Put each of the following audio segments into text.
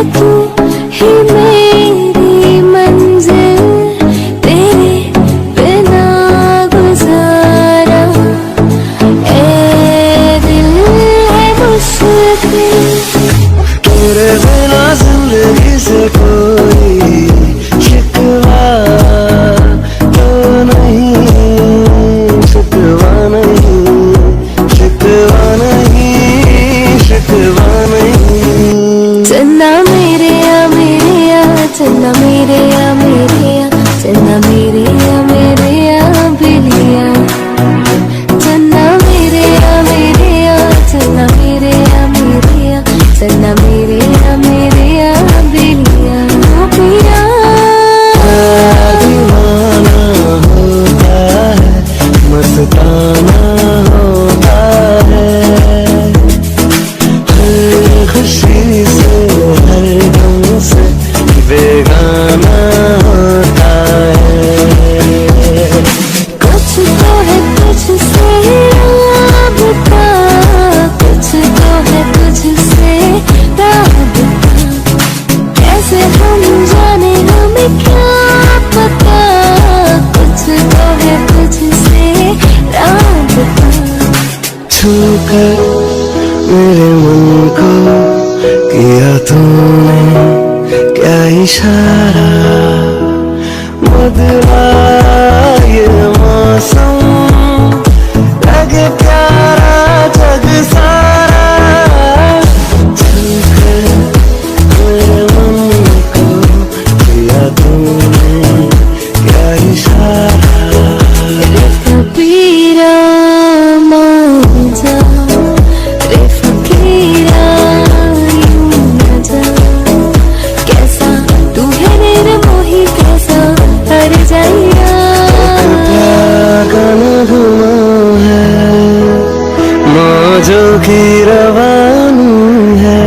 तू ही मेरी मंजिल, तेरे बिना गुजारा ए दिल है मुश्किल। तेरे बिना जिंदगी से कोई शिकवा तो नहीं, शिकवा नहीं, शिकवा नहीं, शिकवा नहीं। चन्ना मेरे या चन्ना मेरे या चन्ना मेरे या बिलिया। चन्ना मेरे या चन्ना मेरे या चन्ना मेरे या बिलिया। ओ पिया दीवाना होता है, मस्ताना होता है, हर खुशी से हर गम से बेगाना होता है। कुछ तो है तुझसे राबता, कुछ तो है तुझसे राबता। कैसे हम जाने हमें क्या पता, कुछ तो है तुझसे राबता। छूकर मेरे मन को किया तूने क्या इशारा, बदला ये मौसम लगे प्यारा जग सारा। छूकर मेरे मन को किया तूने क्या इशारा। कबीरा मौजा रे फकीरा यूं न जा। कैसा तू है मेरे मोही, कैसा हर जाइया। प्यार का नगमा है, मौजों की रवानी है।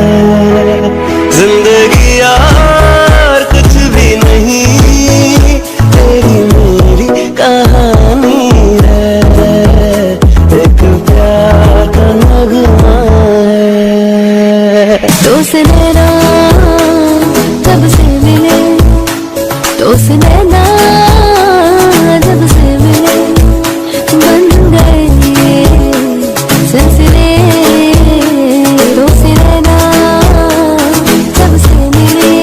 जिंदगी यार कुछ भी नहीं, तेरी मेरी कहानी है। एक प्यार का नगमा है। तो से नैना जब से मिले, तो से नैना जब से मिले, बन गए सिलसिले। तो से नैना जब से मिले,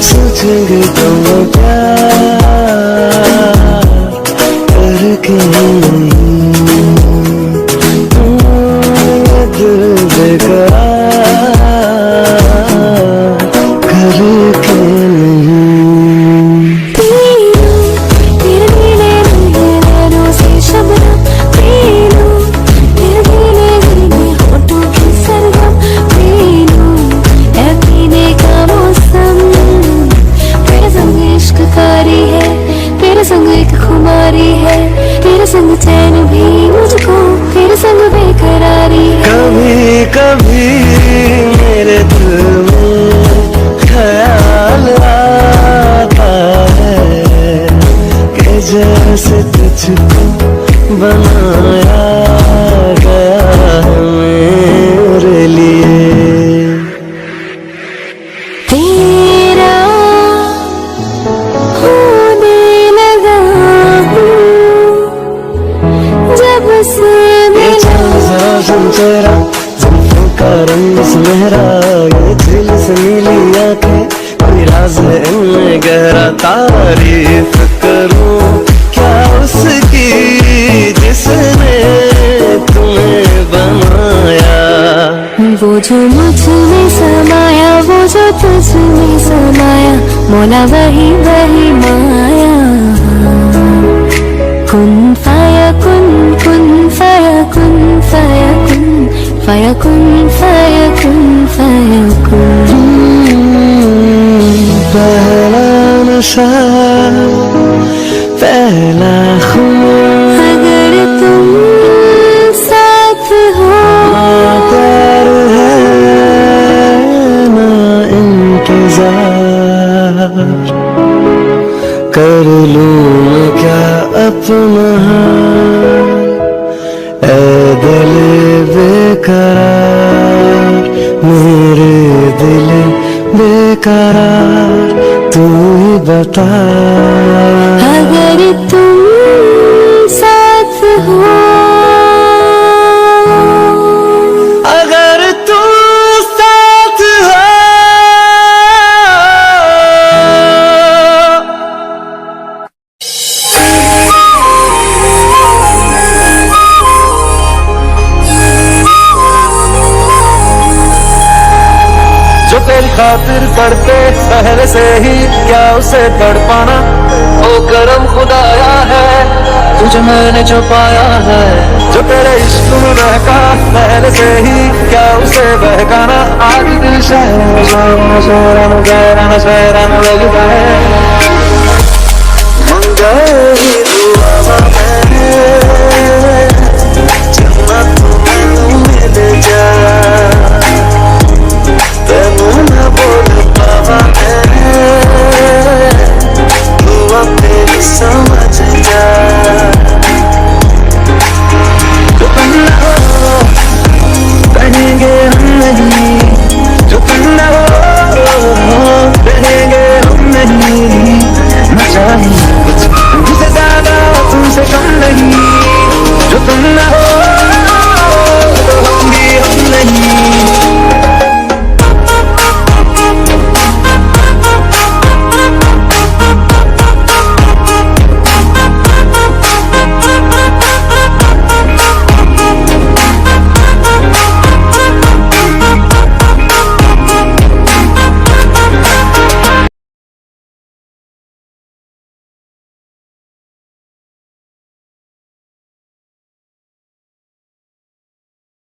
सोचेंगे तुम प्यार करके नहीं, दिल बेकरार करके नहीं। पीलू तेरे नीले नीले नैनों से शबनम, पीलू तेरे नीले नीले होठों की सरगम, पीलू है पीने का मौसम। तेरे संग इश्क कारी है, तेरे संग एक खुमारी है, तेरे संग चैन भी मुझको, तेरे संग बेकरारी है। कभी कभी मेरे दिल में ख्याल आता है कि जैसे तुझको बनाया गया है मेरे लिए। तेरा होने लगा हूँ जब से ये चाँद सा सुन तेरा, जुल्फों का रंग सुनहरा, ये दिल से नीली आंखें, कोई राज है इनमें गहरा। तारीफ करूं क्या उसकी जिसने तुम्हें बनाया। वो जो मुझ में समाया, वो जो तुझ में समाया, मौला वही वही माया। कुन फाया कुन, कुन फाया कुन, फाया कुन, फाया कुन, फाया कुन, फाया कुन। पहला नशा पहला खुमार, अगर तुम साथ हो ना प्यार है ना इंतजार, कर लूं मैं क्या अपना हाल। ऐ दिल बेकरार मेरे दिल बेकरार तू ही बता। अगर तुम साथ हो, अगर तू साथ हो, जो तेरी खातिर तड़पे पहले से ही क्या उसे तड़पाना। ओ करम खुदाया है तुझे मैंने जो पाया है, जो तेरे इश्क में बहका पहले से ही क्या उसे बहकाना। आज दिल शहरान लगता है, मंगल दुआ में जन्नत में मिल जाए।